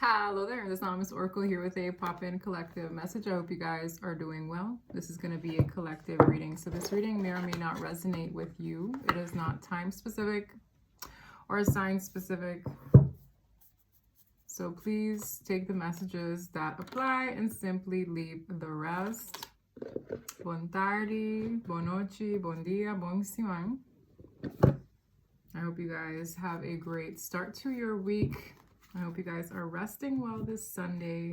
Hello there, this is Anonymous Oracle here with a pop-in collective message. I hope you guys are doing well. This is going to be a collective reading. So this reading may or may not resonate with you. It is not time specific or sign specific. So please take the messages that apply and simply leave the rest. Buon tardi, buon noche, bon dia, buonissimo. I hope you guys have a great start to your week. I hope you guys are resting well this Sunday.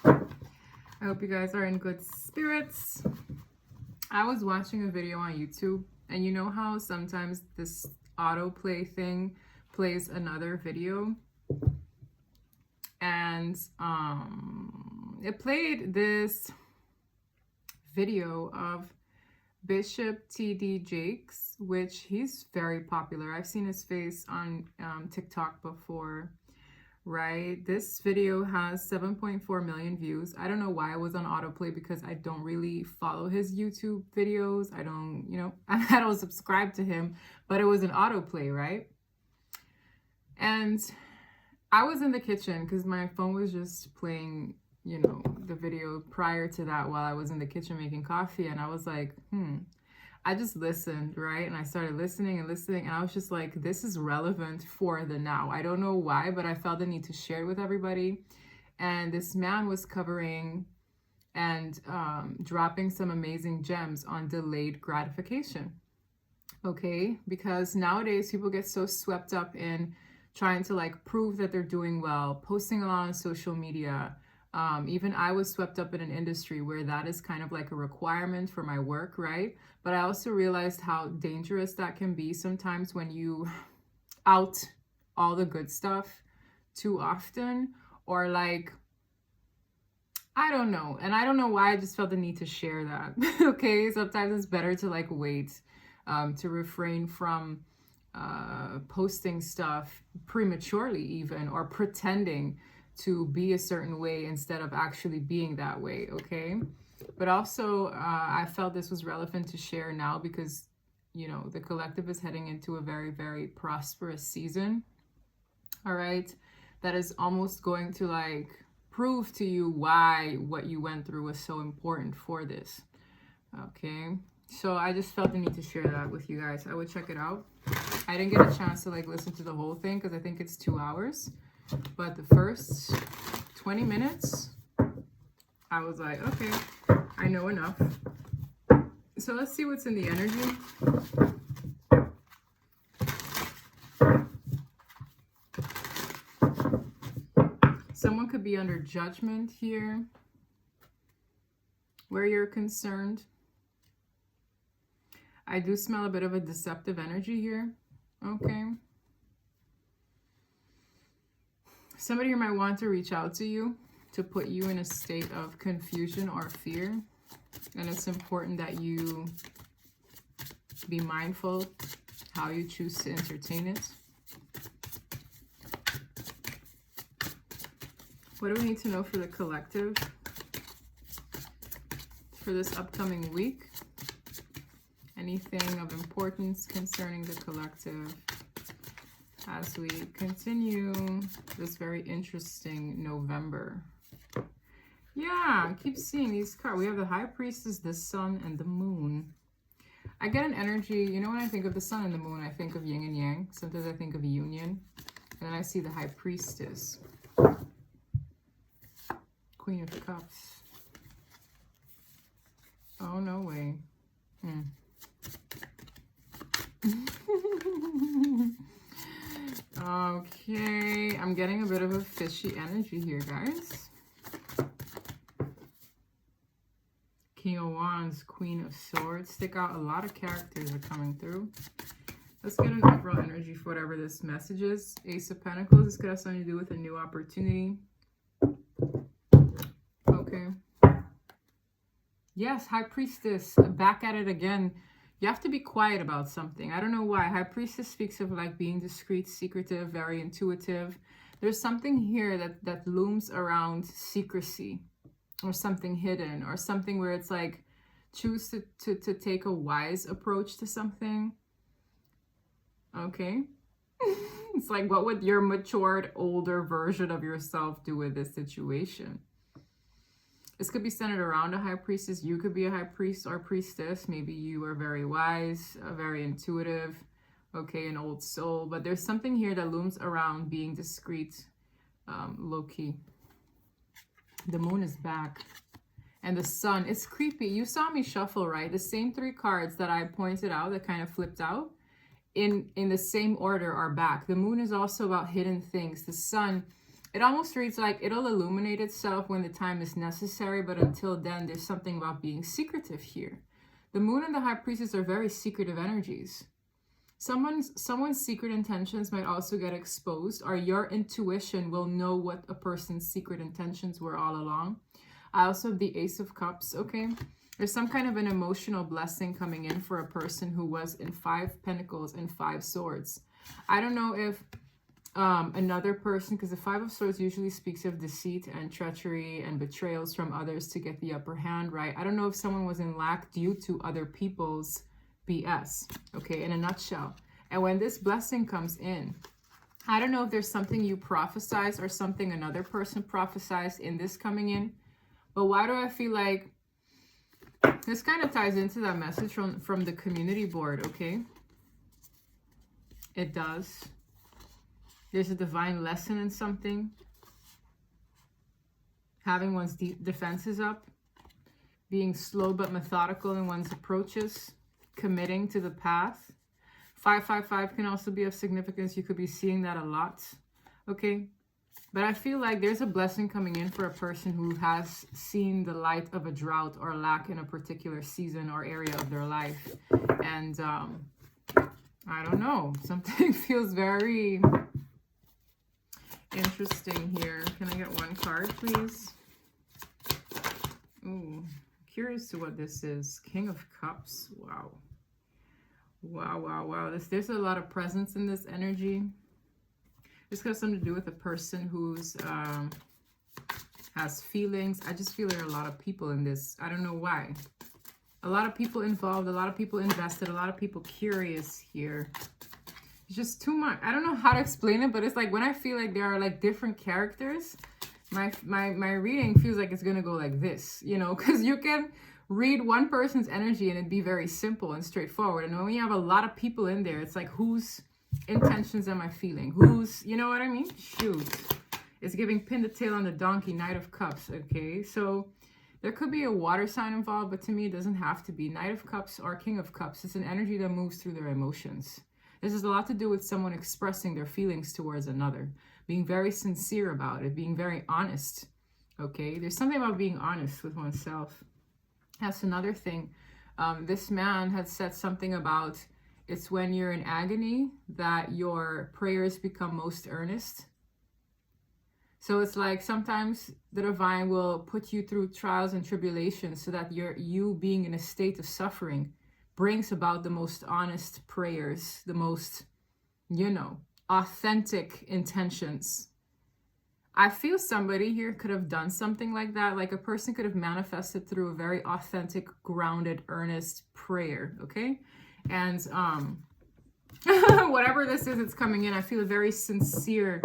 I hope you guys are in good spirits. I was watching a video on YouTube, and you know how sometimes this autoplay thing plays another video? And it played this video of Bishop T.D. Jakes, which he's very popular. I've seen his face on TikTok before, right? This video has 7.4 million views. I don't know why it was on autoplay because I don't really follow his YouTube videos. I don't subscribe to him, but it was an autoplay, right? And I was in the kitchen because my phone was just playing, the video prior to that while I was in the kitchen making coffee. And I was like, I just listened, right? And I started listening, and I was just like, this is relevant for the now. I don't know why, but I felt the need to share it with everybody. And this man was covering and dropping some amazing gems on delayed gratification. Okay? Because nowadays people get so swept up in trying to prove that they're doing well, posting a lot on social media. Even I was swept up in an industry where that is kind of like a requirement for my work, right? But I also realized how dangerous that can be sometimes when you out all the good stuff too often, or I don't know. And I don't know why I just felt the need to share that. Okay, sometimes it's better to wait, to refrain from posting stuff prematurely even, or pretending to be a certain way instead of actually being that way, okay? But also, I felt this was relevant to share now because, the collective is heading into a very, very prosperous season, all right? That is almost going to, prove to you why what you went through was so important for this, okay? So I just felt the need to share that with you guys. I would check it out. I didn't get a chance to, listen to the whole thing because I think it's 2 hours. But the first 20 minutes, I was like, okay, I know enough. So let's see what's in the energy. Someone could be under judgment here, where you're concerned. I do smell a bit of a deceptive energy here, okay? Somebody here might want to reach out to you to put you in a state of confusion or fear. And it's important that you be mindful how you choose to entertain it. What do we need to know for the collective for this upcoming week? Anything of importance concerning the collective as we continue this very interesting November? Yeah, I keep seeing these cards. We have the High Priestess, the Sun, and the Moon. I get an energy, when I think of the Sun and the Moon, I think of Yin and Yang. Sometimes I think of union. And then I see the High Priestess. Queen of Cups. Oh, no way. Okay, I'm getting a bit of a fishy energy here, guys. King of Wands, Queen of Swords. Stick out. A lot of characters are coming through. Let's get an overall energy for whatever this message is. Ace of Pentacles. This could have something to do with a new opportunity. Okay. Yes, High Priestess. Back at it again. You have to be quiet about something. I don't know why. High Priestess speaks of being discreet, secretive, very intuitive. There's something here that looms around secrecy, or something hidden, or something where it's choose to take a wise approach to something. Okay. It's like, what would your matured, older version of yourself do with this situation? This could be centered around a high priestess. You could be a high priest or priestess. Maybe you are very wise, very intuitive, okay, an old soul. But there's something here that looms around being discreet, low-key. The moon is back. And the sun, it's creepy. You saw me shuffle, right? The same 3 cards that I pointed out that kind of flipped out in the same order are back. The moon is also about hidden things. The sun, it almost reads like it'll illuminate itself when the time is necessary, but until then, there's something about being secretive here. The moon and the high priestess are very secretive energies. Someone's secret intentions might also get exposed, or your intuition will know what a person's secret intentions were all along. I also have the Ace of Cups, okay? There's some kind of an emotional blessing coming in for a person who was in 5 Pentacles and 5 Swords. I don't know if another person, because the 5 of Swords usually speaks of deceit and treachery and betrayals from others to get the upper hand, right? I don't know if someone was in lack due to other people's BS, okay, in a nutshell. And when this blessing comes in, I don't know if there's something you prophesized or something another person prophesized in this coming in. But why do I feel like this kind of ties into that message from the community board, okay? It does. There's a divine lesson in something. Having one's defenses up. Being slow but methodical in one's approaches. Committing to the path. 555 can also be of significance. You could be seeing that a lot, okay? But I feel like there's a blessing coming in for a person who has seen the light of a drought or lack in a particular season or area of their life. And I don't know, something feels very interesting here. Can I get 1 card, please? Ooh, curious to what this is. King of Cups. Wow. Wow, wow, wow. There's a lot of presence in this energy. This has something to do with a person who's has feelings. I just feel there are a lot of people in this. I don't know why. A lot of people involved, a lot of people invested, a lot of people curious here. It's just too much. I don't know how to explain it, but it's like when I feel like there are like different characters, my reading feels like it's gonna go like this, you know, because you can read one person's energy and it'd be very simple and straightforward. And when you have a lot of people in there, it's like, whose intentions am I feeling? Who's, you know what I mean? Shoot. It's giving pin the tail on the donkey, Knight of Cups, okay? So there could be a water sign involved, but to me, it doesn't have to be. Knight of Cups or King of Cups. It's an energy that moves through their emotions. This has a lot to do with someone expressing their feelings towards another, being very sincere about it, being very honest, okay? There's something about being honest with oneself. That's another thing. This man had said something about it's when you're in agony that your prayers become most earnest. So it's like sometimes the divine will put you through trials and tribulations so that you being in a state of suffering brings about the most honest prayers, the most, you know, authentic intentions. I feel somebody here could have done something like that. Like a person could have manifested through a very authentic, grounded, earnest prayer, okay? And whatever this is, it's coming in. I feel a very sincere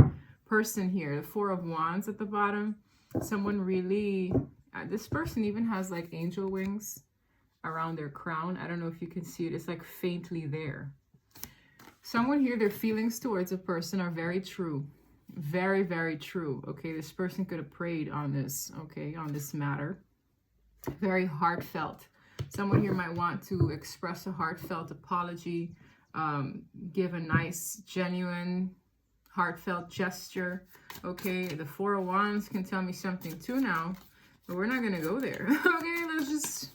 person here. The 4 of Wands at the bottom. Someone really, this person even has like angel wings around their crown. I don't know if you can see it. It's like faintly there. Someone here, their feelings towards a person are very true. Very, very true. Okay, this person could have prayed on this, okay, on this matter. Very heartfelt. Someone here might want to express a heartfelt apology, give a nice, genuine, heartfelt gesture. Okay, the 4 of Wands can tell me something too now, but we're not going to go there. Okay, let's just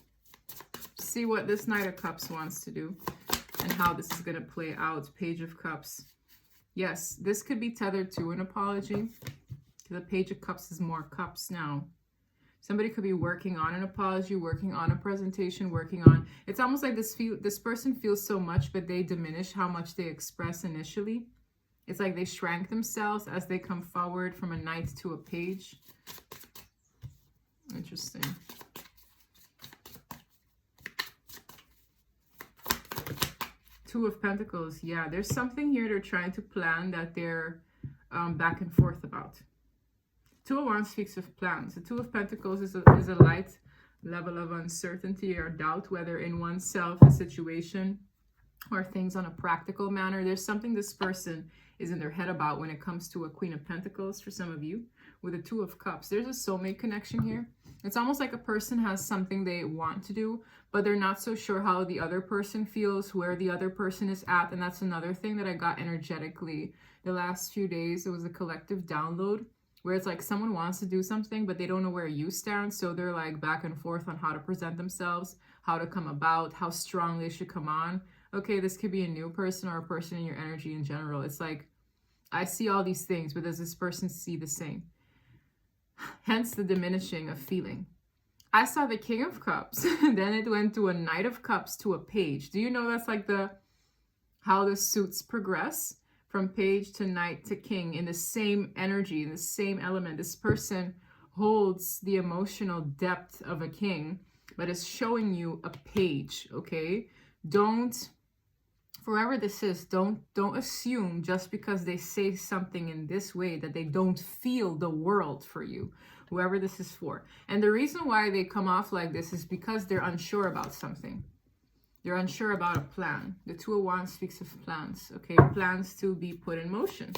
see what this Knight of Cups wants to do and how this is going to play out. Page of Cups. Yes, this could be tethered to an apology. The Page of Cups is more cups now. Somebody could be working on an apology, working on a presentation, working on... It's almost like this person feels so much, but they diminish how much they express initially. It's like they shrank themselves as they come forward from a knight to a page. Interesting. Two of Pentacles. Yeah, there's something here they're trying to plan that they're back and forth about. Two of Wands speaks of plans. The Two of Pentacles is a light level of uncertainty or doubt, whether in oneself, a situation, or things on a practical manner. There's something this person is in their head about when it comes to a Queen of Pentacles for some of you. With a Two of Cups, there's a soulmate connection here. It's almost like a person has something they want to do, but they're not so sure how the other person feels, where the other person is at. And that's another thing that I got energetically the last few days. It was a collective download where it's like someone wants to do something, but they don't know where you stand. So they're like back and forth on how to present themselves, how to come about, how strong they should come on. Okay, this could be a new person or a person in your energy in general. It's like, I see all these things, but does this person see the same? Hence the diminishing of feeling. I saw the King of Cups, then it went to a Knight of Cups to a Page. Do you know that's like how the suits progress? From Page to Knight to King in the same energy, in the same element. This person holds the emotional depth of a king, but is showing you a page, okay? Don't, forever this is, don't assume just because they say something in this way that they don't feel the world for you, whoever this is for. And the reason why they come off like this is because they're unsure about something. They're unsure about a plan. The Two of Wands speaks of plans, okay? Plans to be put in motion.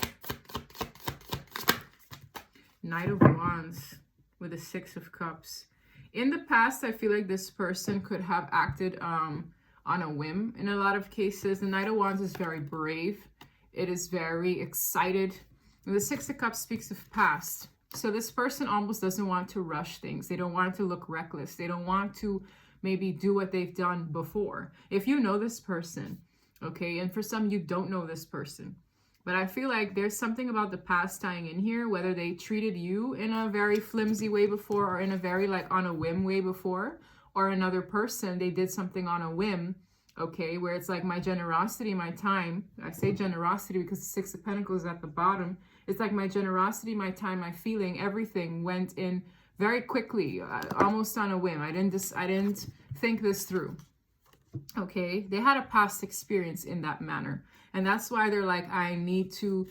Knight of Wands with the Six of Cups. In the past, I feel like this person could have acted on a whim in a lot of cases. The Knight of Wands is very brave. It is very excited. And the Six of Cups speaks of past. So this person almost doesn't want to rush things. They don't want to look reckless. They don't want to maybe do what they've done before. If you know this person, okay, and for some you don't know this person, but I feel like there's something about the past tying in here, whether they treated you in a very flimsy way before or in a very like on a whim way before, or another person, they did something on a whim, okay, where it's like my generosity, my time. I say generosity because the Six of Pentacles is at the bottom. It's like my generosity, my time, my feeling, everything went in very quickly, almost on a whim. I didn't think this through. Okay, they had a past experience in that manner, and that's why they're like, I need to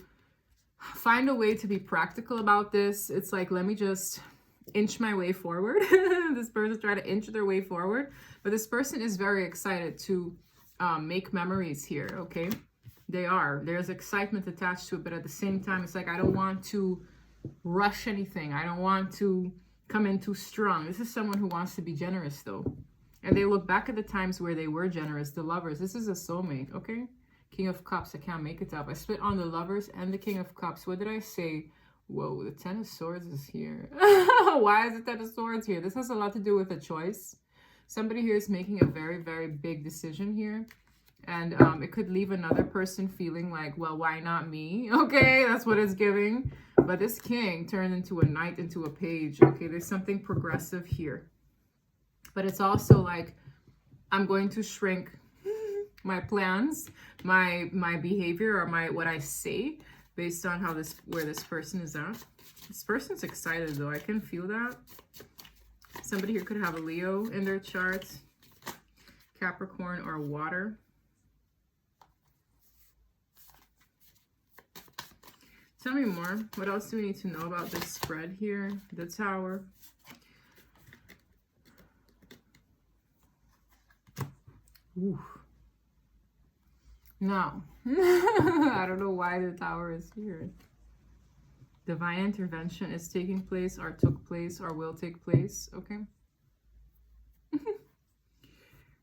find a way to be practical about this. It's like, let me just inch my way forward. This person's trying to inch their way forward, but this person is very excited to make memories here. Okay, there's excitement attached to it, but at the same time, it's like, I don't want to rush anything. I don't want to come in too strong. This is someone who wants to be generous though. And they look back at the times where they were generous. The Lovers. This is a soulmate, okay? King of Cups. I can't make it up. I split on the Lovers and the King of Cups. What did I say? Whoa, the Ten of Swords is here. Why is the Ten of Swords here? This has a lot to do with a choice. Somebody here is making a very, very big decision here. And it could leave another person feeling like, well, why not me? Okay, that's what it's giving. But this king turned into a knight, into a page. Okay, there's something progressive here. But it's also like, I'm going to shrink my plans, my behavior, or what I say based on where this person is at. This person's excited though. I can feel that. Somebody here could have a Leo in their chart, Capricorn, or water. Tell me more. What else do we need to know about this spread here? The Tower. Ooh. Now, I don't know why the Tower is here. Divine intervention is taking place, or took place, or will take place. Okay.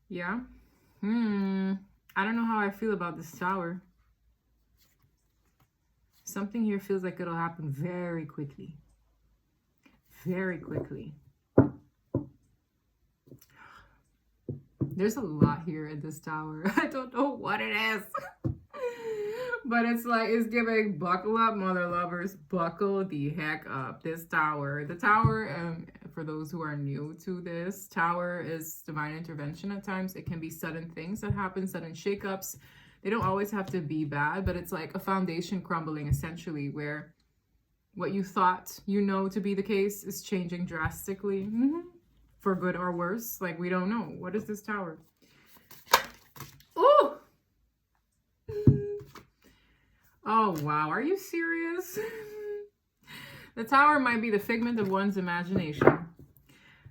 Yeah. I don't know how I feel about this Tower. Something here feels like it'll happen very quickly. Very quickly. There's a lot here in this Tower. I don't know what it is. But it's like, it's giving buckle up, mother lovers. Buckle the heck up. This Tower. The Tower, for those who are new to this, Tower is divine intervention at times. It can be sudden things that happen, sudden shakeups. They don't always have to be bad, but it's like a foundation crumbling, essentially, where what you thought to be the case is changing drastically. For good or worse. Like, we don't know. What is this Tower? Oh! Oh, wow. Are you serious? The Tower might be the figment of one's imagination.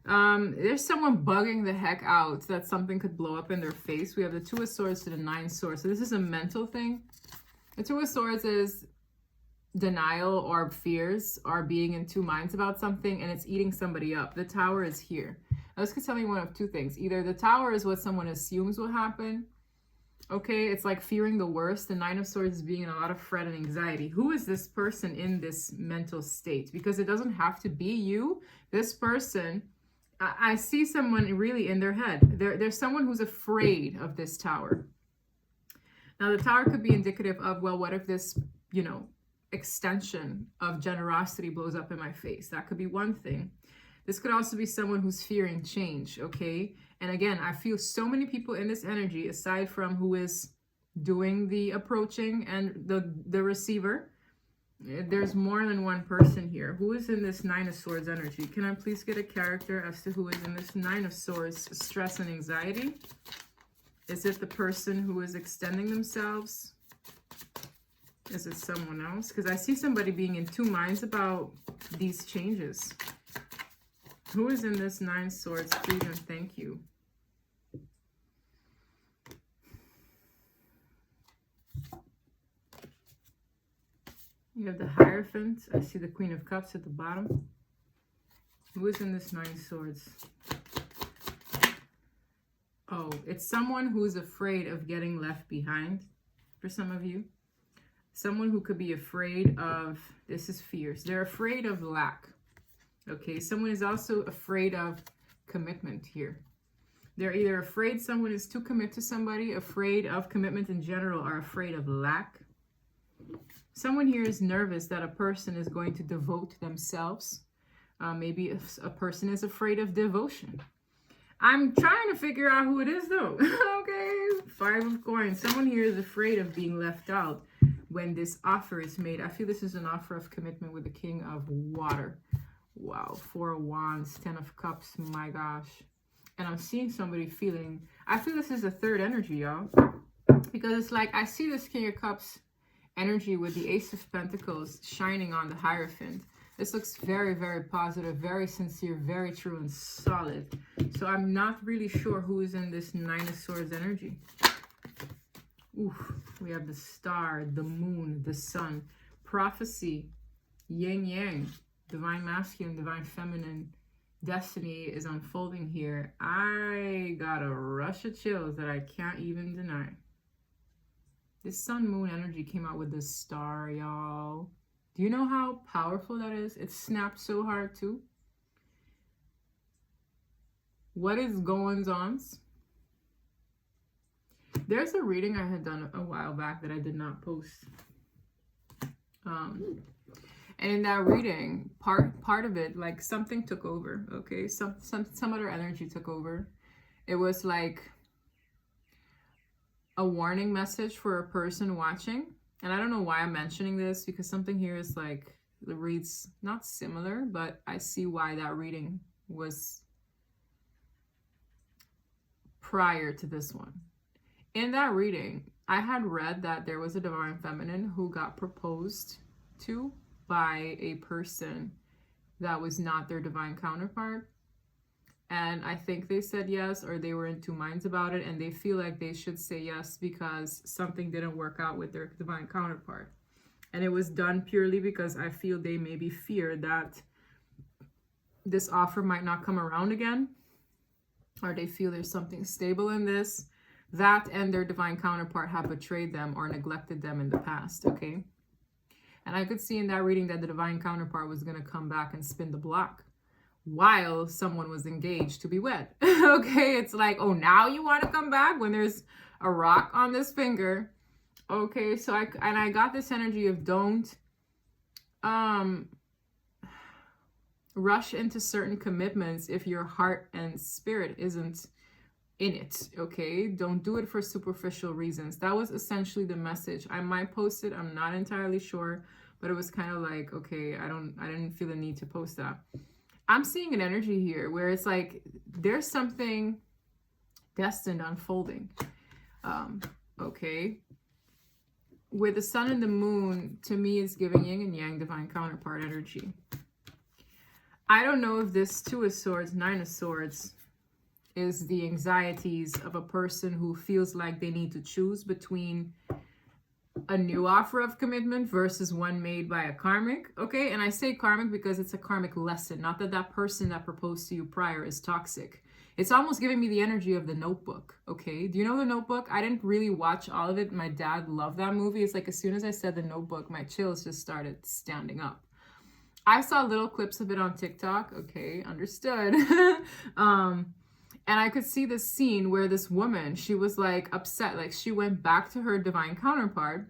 There's someone bugging the heck out that something could blow up in their face. We have the Two of Swords to the Nine of Swords. So this is a mental thing. The Two of Swords is denial or fears or being in two minds about something, and it's eating somebody up. The Tower is here. Now, this could tell me one of two things. Either the Tower is what someone assumes will happen. Okay, it's like fearing the worst. The Nine of Swords is being in a lot of fret and anxiety. Who is this person in this mental state? Because it doesn't have to be you. This person, I see someone really in their head. There's someone who's afraid of this Tower. Now, the Tower could be indicative of, well, what if this, you know, extension of generosity blows up in my face? That could be one thing. This could also be someone who's fearing change, okay? And again, I feel so many people in this energy, aside from who is doing the approaching and the receiver. There's more than one person here. Who is in this Nine of Swords energy? Can I please get a character as to who is in this Nine of Swords stress and anxiety? Is it the person who is extending themselves? Is it someone else? Because I see somebody being in two minds about these changes. Who is in this Nine of Swords? Please and thank you. You have the Hierophant. I see the Queen of Cups at the bottom. Who is in this Nine of Swords? Oh, it's someone who is afraid of getting left behind for some of you. Someone who could be afraid of, this is fears. They're afraid of lack. Okay, someone is also afraid of commitment here. They're either afraid someone is too commit to somebody, afraid of commitment in general, or afraid of lack. Someone here is nervous that a person is going to devote themselves. Maybe a person is afraid of devotion. I'm trying to figure out who it is though. Okay, Five of Coins. Someone here is afraid of being left out when this offer is made. I feel this is an offer of commitment with the King of Water. Wow, Four of Wands, Ten of Cups, my gosh. And I'm seeing somebody feeling, I feel this is a third energy, y'all. Because it's like, I see this King of Cups energy with the Ace of Pentacles shining on the Hierophant. This looks very, very positive, very sincere, very true and solid. So I'm not really sure who is in this Nine of Swords energy. Oof, we have the Star, the Moon, the Sun, Prophecy, Yin Yang, Divine Masculine, Divine Feminine, Destiny is unfolding here. I got a rush of chills that I can't even deny. This Sun Moon energy came out with this Star, y'all. Do you know how powerful that is? It snapped so hard too. What is going on? There's a reading I had done a while back that I did not post. And in that reading, part of it, like something took over, okay? Some other energy took over. It was like a warning message for a person watching. And I don't know why I'm mentioning this, because something here is like, it reads not similar, but I see why that reading was prior to this one. In that reading, I had read that there was a Divine Feminine who got proposed to by a person that was not their divine counterpart. And I think they said yes, or they were in two minds about it, and they feel like they should say yes because something didn't work out with their divine counterpart. And it was done purely because I feel they maybe fear that this offer might not come around again, or they feel there's something stable in this. That and their divine counterpart have betrayed them or neglected them in the past, okay? And I could see in that reading that the divine counterpart was going to come back and spin the block while someone was engaged to be wed. Okay, it's like, oh, now you want to come back when there's a rock on this finger. Okay, so I got this energy of don't rush into certain commitments if your heart and spirit isn't in it. Okay, don't do it for superficial reasons. That was essentially the message. I might post it, I'm not entirely sure, but it was kind of like, okay, I didn't feel the need to post that. I'm seeing an energy here where it's like there's something destined unfolding. Okay, with the sun and the moon, to me, is giving yin and yang, divine counterpart energy. I don't know if this Two of Swords, Nine of Swords is the anxieties of a person who feels like they need to choose between a new offer of commitment versus one made by a karmic. Okay, and I say karmic because it's a karmic lesson, not that that person that proposed to you prior is toxic. It's almost giving me the energy of The Notebook. Okay, do you know The Notebook? I didn't really watch all of it. My dad loved that movie. It's like as soon as I said The Notebook, my chills just started standing up. I saw little clips of it on TikTok. Okay, understood. And I could see this scene where this woman, she was like upset. Like she went back to her divine counterpart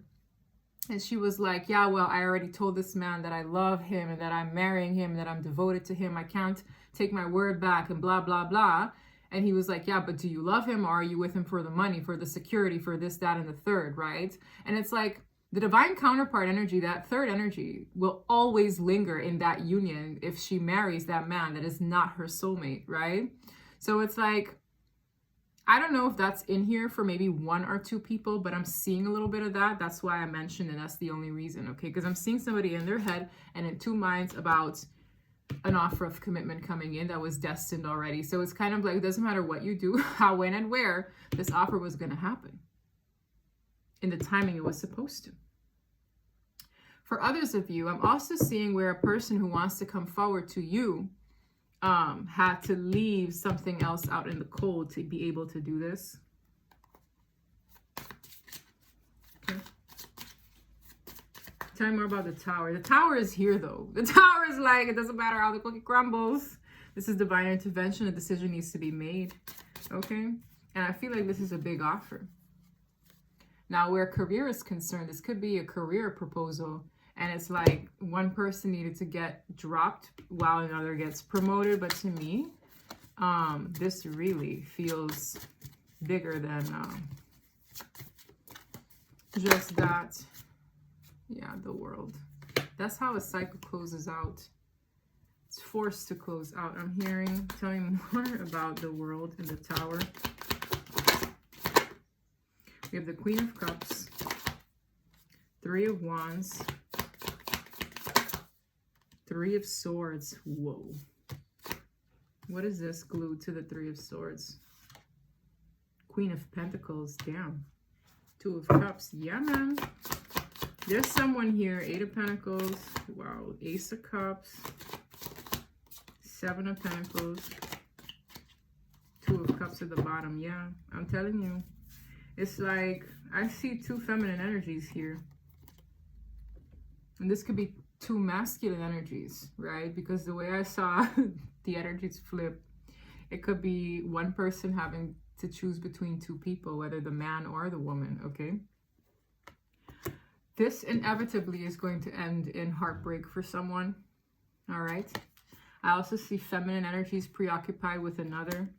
and she was like, yeah, well, I already told this man that I love him and that I'm marrying him, that I'm devoted to him. I can't take my word back and blah, blah, blah. And he was like, yeah, but do you love him, or are you with him for the money, for the security, for this, that, and the third, right? And it's like the divine counterpart energy, that third energy, will always linger in that union if she marries that man that is not her soulmate, right? So it's like, I don't know if that's in here for maybe one or two people, but I'm seeing a little bit of that. That's why I mentioned it. That's the only reason, okay? Because I'm seeing somebody in their head and in two minds about an offer of commitment coming in that was destined already. So it's kind of like, it doesn't matter what you do, how, when, and where, this offer was going to happen in the timing it was supposed to. For others of you, I'm also seeing where a person who wants to come forward to you had to leave something else out in the cold to be able to do this. Okay. Tell me more about the Tower. The Tower is here though. The Tower is like, it doesn't matter how the cookie crumbles. This is divine intervention. A decision needs to be made. Okay. And I feel like this is a big offer. Now, where career is concerned, this could be a career proposal. And it's like one person needed to get dropped while another gets promoted. But to me, this really feels bigger than just that. Yeah, the World. That's how a cycle closes out. It's forced to close out. I'm hearing. Tell me more about the World and the Tower. We have the Queen of Cups, Three of Wands, Three of Swords. Whoa. What is this glued to the Three of Swords? Queen of Pentacles. Damn. Two of Cups. Yeah, man. There's someone here. Eight of Pentacles. Wow. Ace of Cups. Seven of Pentacles. Two of Cups at the bottom. Yeah, I'm telling you. It's like, I see two feminine energies here. And this could be two masculine energies, right? Because the way I saw the energies flip, it could be one person having to choose between two people, whether the man or the woman, okay? This inevitably is going to end in heartbreak for someone, all right? I also see feminine energies preoccupied with another.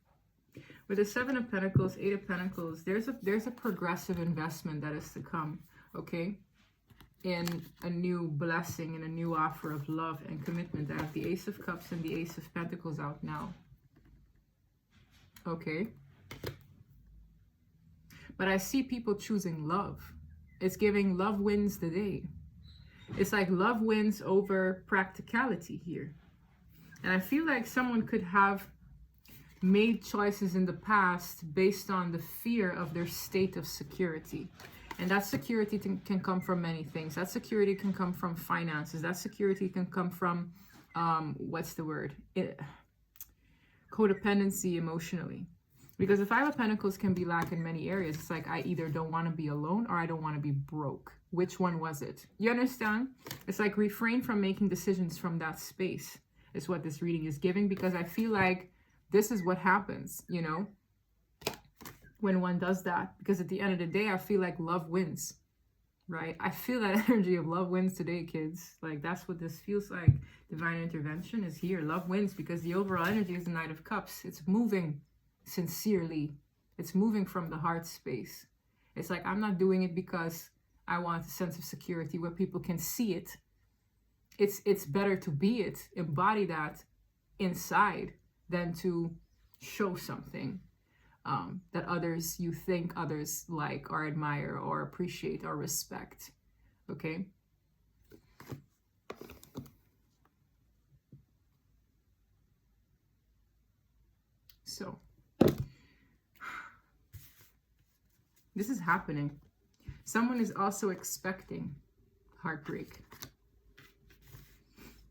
With the Seven of Pentacles, Eight of Pentacles, there's a progressive investment that is to come, okay? In a new blessing and a new offer of love and commitment. I have the Ace of Cups and the Ace of Pentacles out now. Okay. But I see people choosing love. It's giving love wins the day. It's like love wins over practicality here. And I feel like someone could have made choices in the past based on the fear of their state of security. And that security can come from many things. That security can come from finances. That security can come from, what's the word? Codependency emotionally. Because the Five of Pentacles can be lack in many areas. It's like, I either don't want to be alone or I don't want to be broke. Which one was it? You understand? It's like refrain from making decisions from that space is what this reading is giving. Because I feel like this is what happens, you know? When one does that, because at the end of the day, I feel like love wins, right? I feel that energy of love wins today, kids. Like, that's what this feels like. Divine intervention is here. Love wins because the overall energy is the Knight of Cups. It's moving sincerely. It's moving from the heart space. It's like, I'm not doing it because I want a sense of security where people can see it. It's better to be it, embody that inside than to show something. that others, you think others like or admire or appreciate or respect. Okay. So this is happening. Someone is also expecting heartbreak.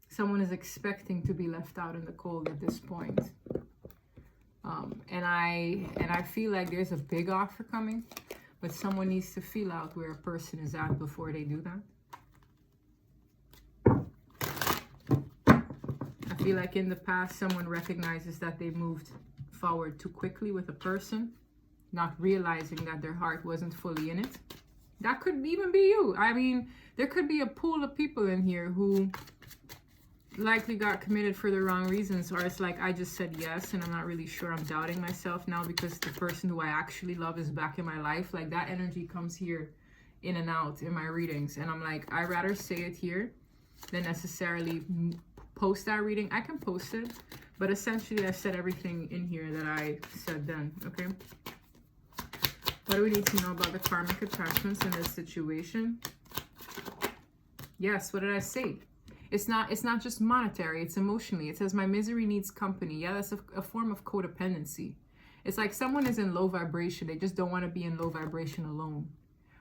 Someone is expecting to be left out in the cold at this point. And I feel like there's a big offer coming, but someone needs to feel out where a person is at before they do that. I feel like in the past, someone recognizes that they moved forward too quickly with a person, not realizing that their heart wasn't fully in it. That could even be you. I mean, there could be a pool of people in here who likely got committed for the wrong reasons, or it's like, I just said yes and I'm not really sure, I'm doubting myself now because the person who I actually love is back in my life. Like, that energy comes here in and out in my readings, and I'm like, I'd rather say it here than necessarily post that reading. I can post it, but essentially I said everything in here that I said then. Okay, what do we need to know about the karmic attachments in this situation? Yes, what did I say? It's not just monetary, it's emotionally. It says my misery needs company. Yeah, that's a form of codependency. It's like someone is in low vibration. They just don't want to be in low vibration alone.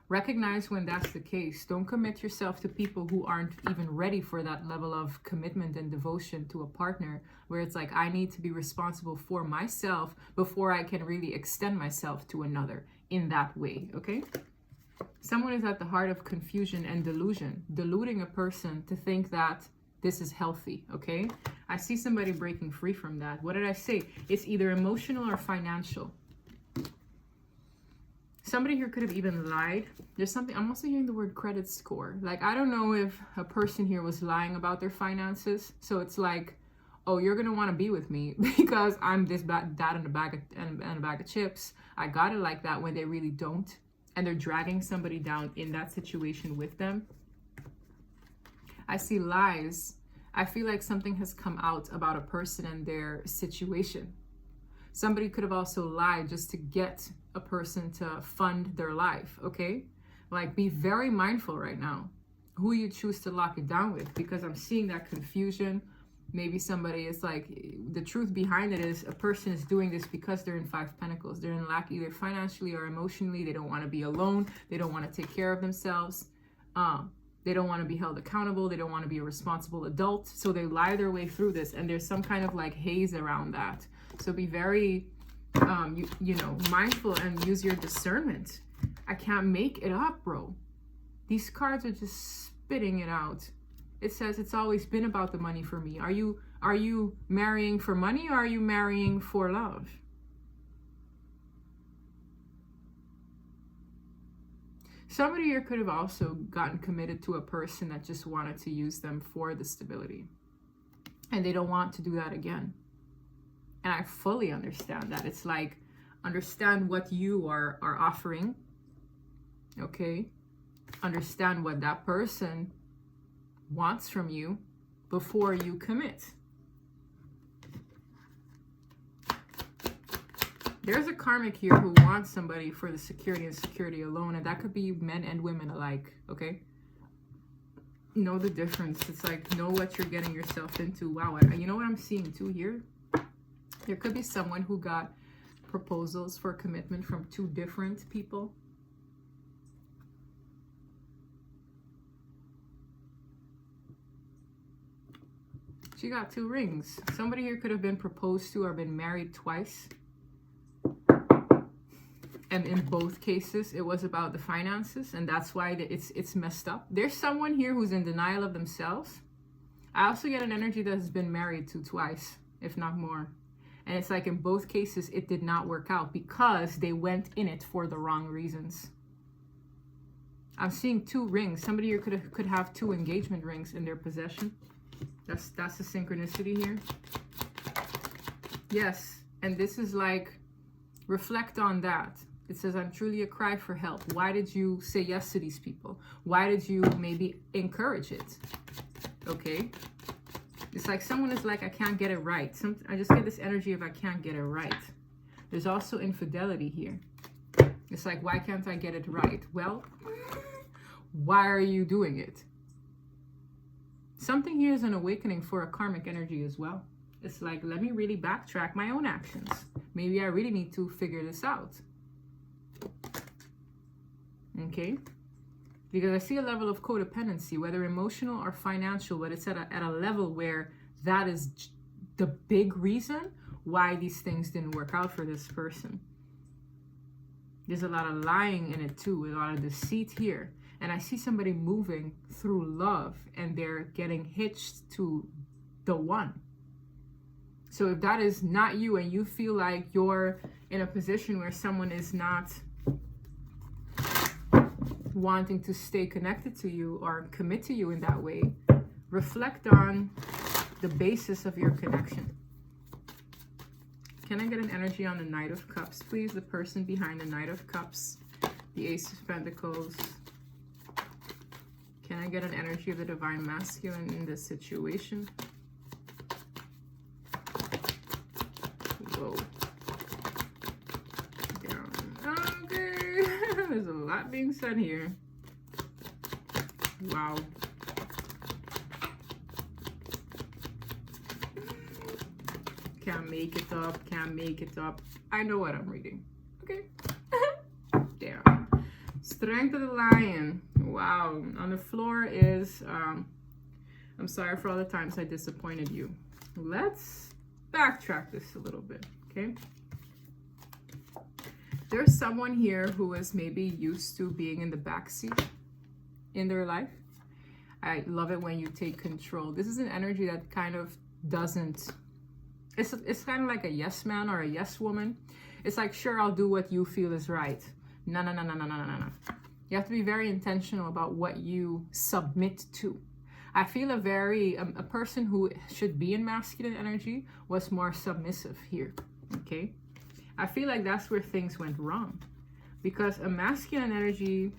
Recognize when that's the case. Don't commit yourself to people who aren't even ready for that level of commitment and devotion to a partner, where it's like, I need to be responsible for myself before I can really extend myself to another in that way, okay? Someone is at the heart of confusion and delusion, deluding a person to think that this is healthy, okay? I see somebody breaking free from that. What did I say? It's either emotional or financial. Somebody here could have even lied. There's something, I'm also hearing the word credit score. Like, I don't know if a person here was lying about their finances. So it's like, oh, you're going to want to be with me because I'm this, that, and a bag of chips. I got it like that, when they really don't. And they're dragging somebody down in that situation with them. I see lies. I feel like something has come out about a person and their situation. Somebody could have also lied just to get a person to fund their life, okay? Like, be very mindful right now who you choose to lock it down with, because I'm seeing that confusion. Maybe somebody is like, the truth behind it is a person is doing this because they're in 5 Pentacles. They're in lack either financially or emotionally. They don't want to be alone. They don't want to take care of themselves. They don't want to be held accountable. They don't want to be a responsible adult. So they lie their way through this, and there's some kind of like haze around that. So be very, you know, mindful and use your discernment. I can't make it up, bro. These cards are just spitting it out. It says it's always been about the money for me. Are you marrying for money, or are you marrying for love? Somebody here could have also gotten committed to a person that just wanted to use them for the stability. And they don't want to do that again. And I fully understand that. It's like, understand what you are offering. Okay? Understand what that person wants from you before you commit. There's a karmic here who wants somebody for the security and security alone, and that could be men and women alike, okay? Know the difference. It's like, know what you're getting yourself into. Wow, you know what I'm seeing too here? There could be someone who got proposals for commitment from 2 different people. She got 2 rings. Somebody here could have been proposed to or been married twice. And in both cases, it was about the finances, and that's why it's messed up. There's someone here who's in denial of themselves. I also get an energy that has been married to twice, if not more. And it's like in both cases, it did not work out because they went in it for the wrong reasons. I'm seeing 2 rings. Somebody here could have 2 engagement rings in their possession. That's the synchronicity here. Yes, and this is like, reflect on that. It says, I'm truly a cry for help. Why did you say yes to these people? Why did you maybe encourage it? Okay. It's like someone is like, I can't get it right. I just get this energy of I can't get it right. There's also infidelity here. It's like, why can't I get it right? Well, why are you doing it? Something here is an awakening for a karmic energy as well. It's like, let me really backtrack my own actions. Maybe I really need to figure this out. Okay? Because I see a level of codependency, whether emotional or financial, but it's at a level where that is the big reason why these things didn't work out for this person. There's a lot of lying in it too, a lot of deceit here. And I see somebody moving through love and they're getting hitched to the one. So if that is not you and you feel like you're in a position where someone is not wanting to stay connected to you or commit to you in that way, reflect on the basis of your connection. Can I get an energy on the Knight of Cups, please? The person behind the Knight of Cups, the Ace of Pentacles. Can I get an energy of the Divine Masculine in this situation? Whoa. Down. Okay. There's a lot being said here. Wow. Can't make it up, can't make it up. I know what I'm reading. Okay. Damn. Strength of the Lion. Wow. On the floor is, I'm sorry for all the times I disappointed you. Let's backtrack this a little bit, okay? There's someone here who is maybe used to being in the backseat in their life. I love it when you take control. This is an energy that kind of doesn't, it's kind of like a yes man or a yes woman. It's like, sure, I'll do what you feel is right. No, no, no, no, no, no, no, no. You have to be very intentional about what you submit to. I feel a person who should be in masculine energy was more submissive here, okay? I feel like that's where things went wrong. Because a masculine energy,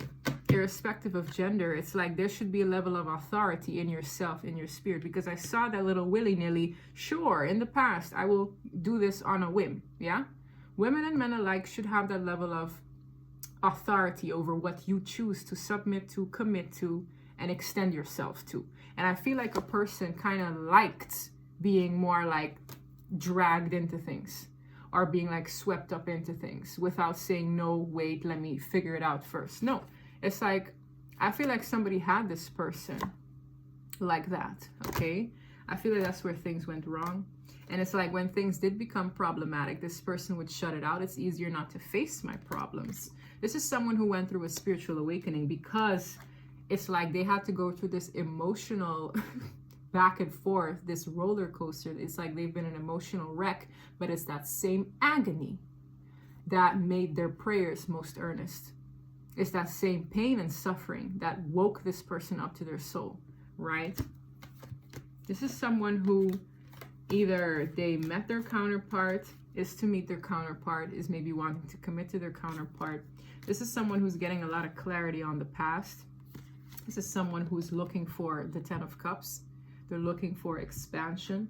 irrespective of gender, it's like there should be a level of authority in yourself, in your spirit. Because I saw that little willy-nilly, sure, in the past, I will do this on a whim, yeah? Women and men alike should have that level of authority over what you choose to submit to, commit to, and extend yourself to. And I feel like a person kind of liked being more like dragged into things or being like swept up into things without saying, no, wait, let me figure it out first. No, it's like, I feel like somebody had this person like that, okay? I feel like that's where things went wrong. And it's like when things did become problematic, this person would shut it out. It's easier not to face my problems. This is someone who went through a spiritual awakening because it's like they had to go through this emotional back and forth, this roller coaster. It's like they've been an emotional wreck, but it's that same agony that made their prayers most earnest. It's that same pain and suffering that woke this person up to their soul, right? This is someone who either they met their counterpart, is to meet their counterpart, is maybe wanting to commit to their counterpart. This is someone who's getting a lot of clarity on the past. This is someone who's looking for the 10 of Cups. They're looking for expansion.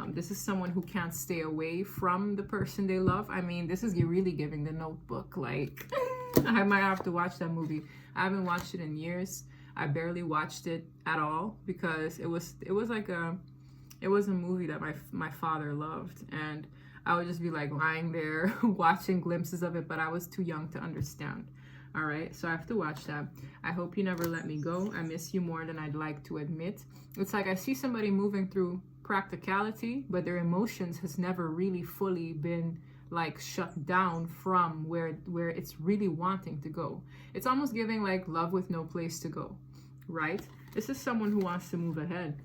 This is someone who can't stay away from the person they love. I mean, this is really giving the Notebook. Like, I might have to watch that movie. I haven't watched it in years. I barely watched it at all because it was a movie that my father loved, and I would just be like lying there watching glimpses of it, but I was too young to understand. All right, so I have to watch that. I hope you never let me go. I miss you more than I'd like to admit. It's like I see somebody moving through practicality, but their emotions has never really fully been like shut down from where it's really wanting to go. It's almost giving like love with no place to go, right? This is someone who wants to move ahead.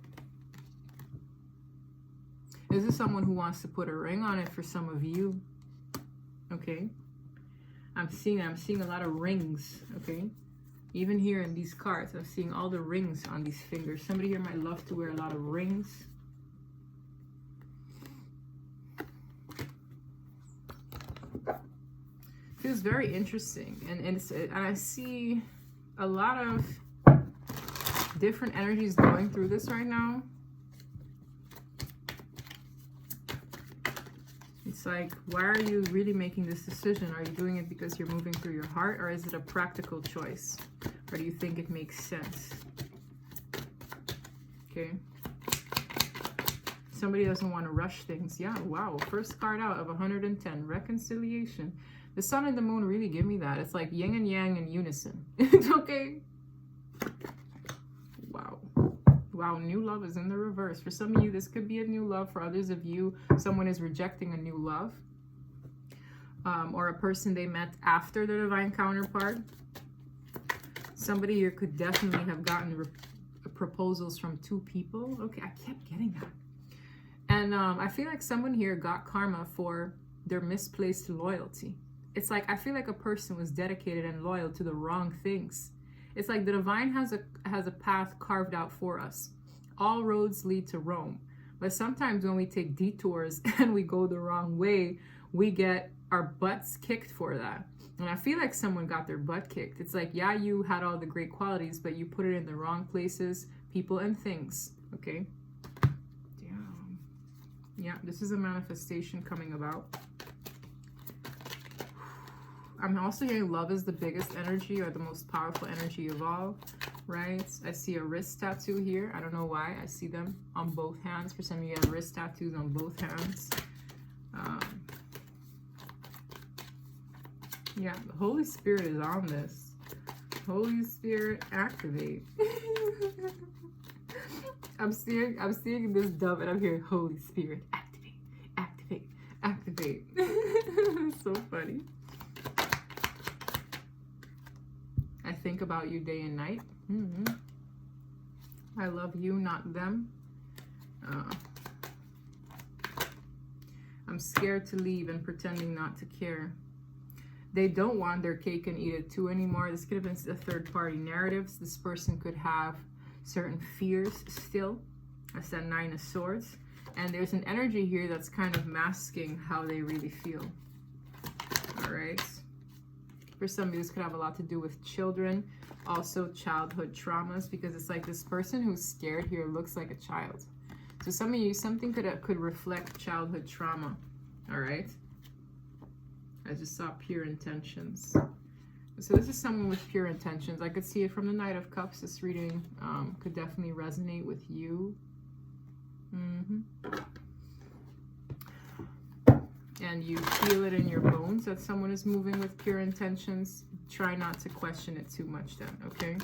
This is someone who wants to put a ring on it for some of you, okay? I'm seeing a lot of rings, okay? Even here in these cards, I'm seeing all the rings on these fingers. Somebody here might love to wear a lot of rings. Feels very interesting, and I see a lot of different energies going through this right now. Let me It's like, why are you really making this decision? Are you doing it because you're moving through your heart, or is it a practical choice? Or do you think it makes sense? Okay. Somebody doesn't want to rush things. Yeah, wow. First card out of 110. Reconciliation. The sun and the moon really give me that. It's like yin and yang in unison. Okay. Wow. Wow, new love is in the reverse. For some of you, this could be a new love. For others of you, someone is rejecting a new love. Or a person they met after their divine counterpart. Somebody here could definitely have gotten proposals from two people. Okay, I kept getting that. And I feel like someone here got karma for their misplaced loyalty. It's like, I feel like a person was dedicated and loyal to the wrong things. It's like the divine has a path carved out for us. All roads lead to Rome. But sometimes when we take detours and we go the wrong way, we get our butts kicked for that. And I feel like someone got their butt kicked. It's like, yeah, you had all the great qualities, but you put it in the wrong places, people and things. Okay? Damn. Yeah, this is a manifestation coming about. I'm also hearing love is the biggest energy, or the most powerful energy of all, right? I see a wrist tattoo here. I don't know why. I see them on both hands. For some of you have wrist tattoos on both hands. Yeah, the Holy Spirit is on this. Holy Spirit, activate. I'm seeing this dove, and I'm hearing Holy Spirit, activate, activate, activate. It's so funny. I think about you day and night. I love you, not them. I'm scared to leave and pretending not to care. They don't want their cake and eat it too anymore. This could have been a third-party narratives. This person could have certain fears still. That's that 9 of Swords. And there's an energy here that's kind of masking how they really feel. All right. For some of you, this could have a lot to do with children. Also childhood traumas, because it's like this person who's scared here looks like a child. So some of you, something could reflect childhood trauma. All right. I just saw pure intentions. So this is someone with pure intentions. I could see it from the Knight of Cups. This reading could definitely resonate with you. And you feel it in your bones that someone is moving with pure intentions. Try not to question it too much then, okay?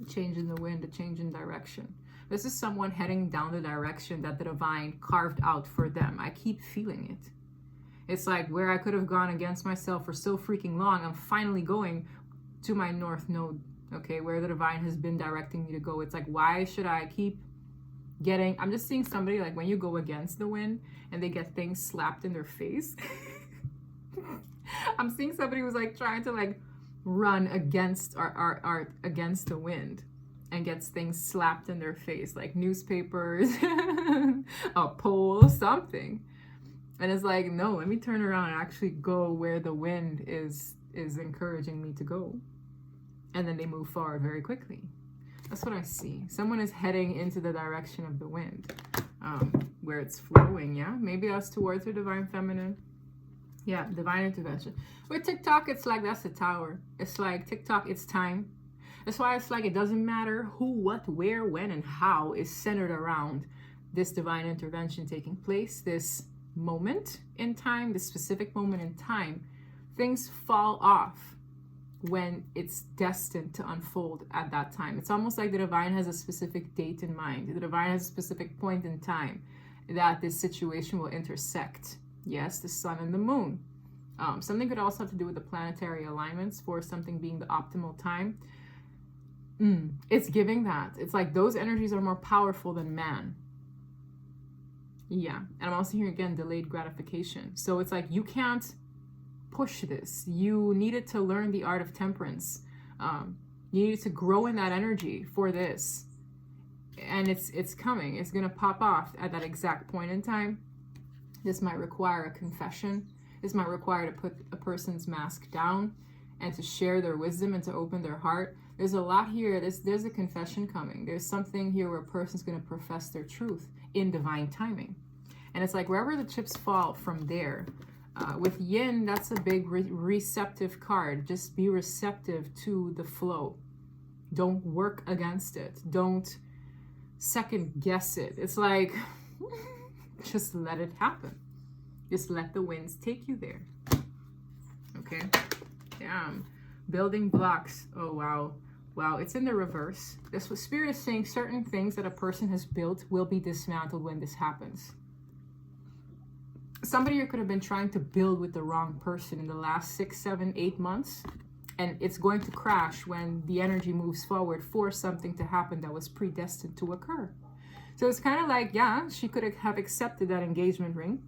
A change in the wind, a change in direction. This is someone heading down the direction that the divine carved out for them. I keep feeling it. It's like where I could have gone against myself for so freaking long, I'm finally going to my north node, okay, where the divine has been directing me to go. It's like, why should I keep getting, I'm just seeing somebody like when you go against the wind and they get things slapped in their face. I'm seeing somebody who's like trying to like run against or against the wind and gets things slapped in their face, like newspapers, a pole, something. And it's like, no, let me turn around and actually go where the wind is encouraging me to go. And then they move forward very quickly. That's what I see. Someone is heading into the direction of the wind, where it's flowing, yeah? Maybe that's towards the divine feminine. Yeah, divine intervention. With TikTok, it's like that's the tower. It's like TikTok, it's time. That's why it's like it doesn't matter who, what, where, when, and how is centered around this divine intervention taking place, this moment in time, this specific moment in time. Things fall off when it's destined to unfold at that time. It's almost like the divine has a specific date in mind. The divine has a specific point in time that this situation will intersect. Yes, the sun and the moon. Something could also have to do with the planetary alignments for something being the optimal time. It's giving that. It's like those energies are more powerful than man. Yeah, and I'm also hearing again delayed gratification. So it's like you can't push this. You needed to learn the art of temperance. You needed to grow in that energy for this, and it's coming. It's gonna pop off at that exact point in time. This might require a confession. This might require to put a person's mask down and to share their wisdom and to open their heart. There's a lot here. There's a confession coming. There's something here where a person's going to profess their truth in divine timing. And it's like wherever the chips fall from there. With yin, that's a big receptive card. Just be receptive to the flow. Don't work against it. Don't second guess it. It's like, just let it happen. Just let the winds take you there. Okay? Damn. Building blocks. Oh, wow. Wow, it's in the reverse. That's what Spirit is saying. Certain things that a person has built will be dismantled when this happens. Somebody you could have been trying to build with the wrong person in the last 6, 7, 8 months. And it's going to crash when the energy moves forward for something to happen that was predestined to occur. So it's kind of like, yeah, she could have accepted that engagement ring.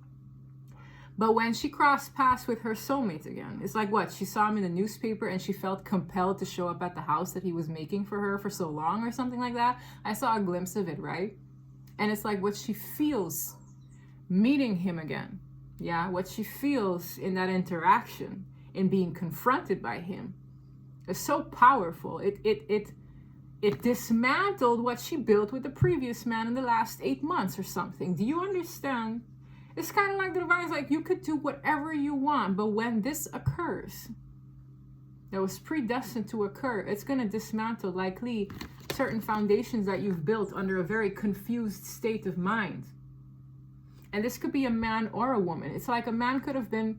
But when she crossed paths with her soulmate again, it's like what? She saw him in the newspaper and she felt compelled to show up at the house that he was making for her for so long or something like that. I saw a glimpse of it, right? And it's like what she feels meeting him again. Yeah, what she feels in that interaction, in being confronted by him, is so powerful. It dismantled what she built with the previous man in the last 8 months or something. Do you understand? It's kind of like the divine is like, you could do whatever you want, but when this occurs, that was predestined to occur, it's going to dismantle likely certain foundations that you've built under a very confused state of mind. And this could be a man or a woman. It's like a man could have been,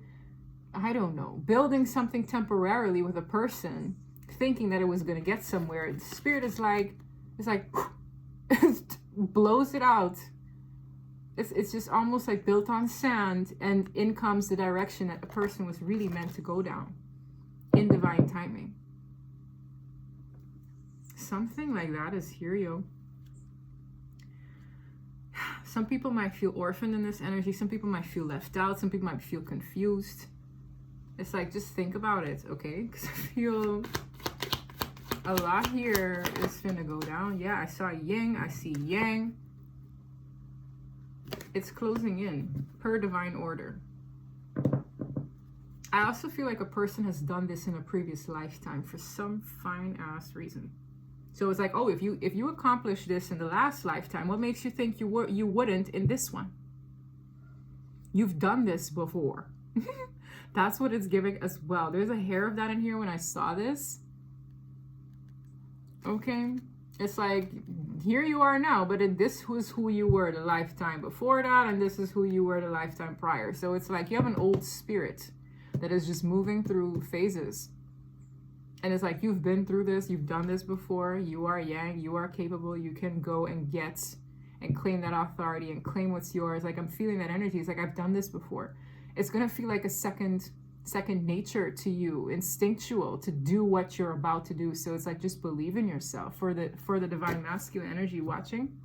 I don't know, building something temporarily with a person, thinking that it was going to get somewhere. The Spirit is like, it's like, blows it out. It's just almost like built on sand, and in comes the direction that the person was really meant to go down in divine timing. Something like that is here, yo. Some people might feel orphaned in this energy. Some people might feel left out. Some people might feel confused. It's like, just think about it, okay? Because I feel a lot here is finna go down. Yeah, I saw yin. I see yang. It's closing in per divine order. I also feel like a person has done this in a previous lifetime for some fine ass reason. So it's like, oh, if you accomplish this in the last lifetime, what makes you think you wouldn't in this one? You've done this before. That's what it's giving as well. There's a hair of that in here when I saw this. Okay. It's like, here you are now, but this was who you were the lifetime before that, and this is who you were the lifetime prior. So it's like you have an old spirit that is just moving through phases. And it's like, you've been through this, you've done this before, you are yang, you are capable, you can go and get and claim that authority and claim what's yours. Like, I'm feeling that energy. It's like, I've done this before. It's going to feel like a second nature to you, instinctual to do what you're about to do. So it's like, just believe in yourself for the divine masculine energy watching.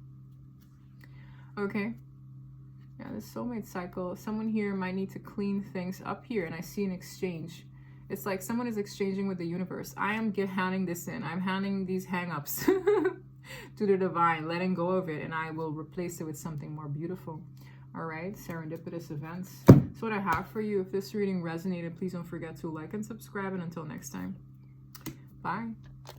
Okay. Yeah, the soulmate cycle. Someone here might need to clean things up here, and I see an exchange. It's like someone is exchanging with the universe. I am handing this in. I'm handing these hang-ups to the divine, letting go of it, and I will replace it with something more beautiful. All right, serendipitous events. That's what I have for you. If this reading resonated, please don't forget to like and subscribe, and until next time, bye.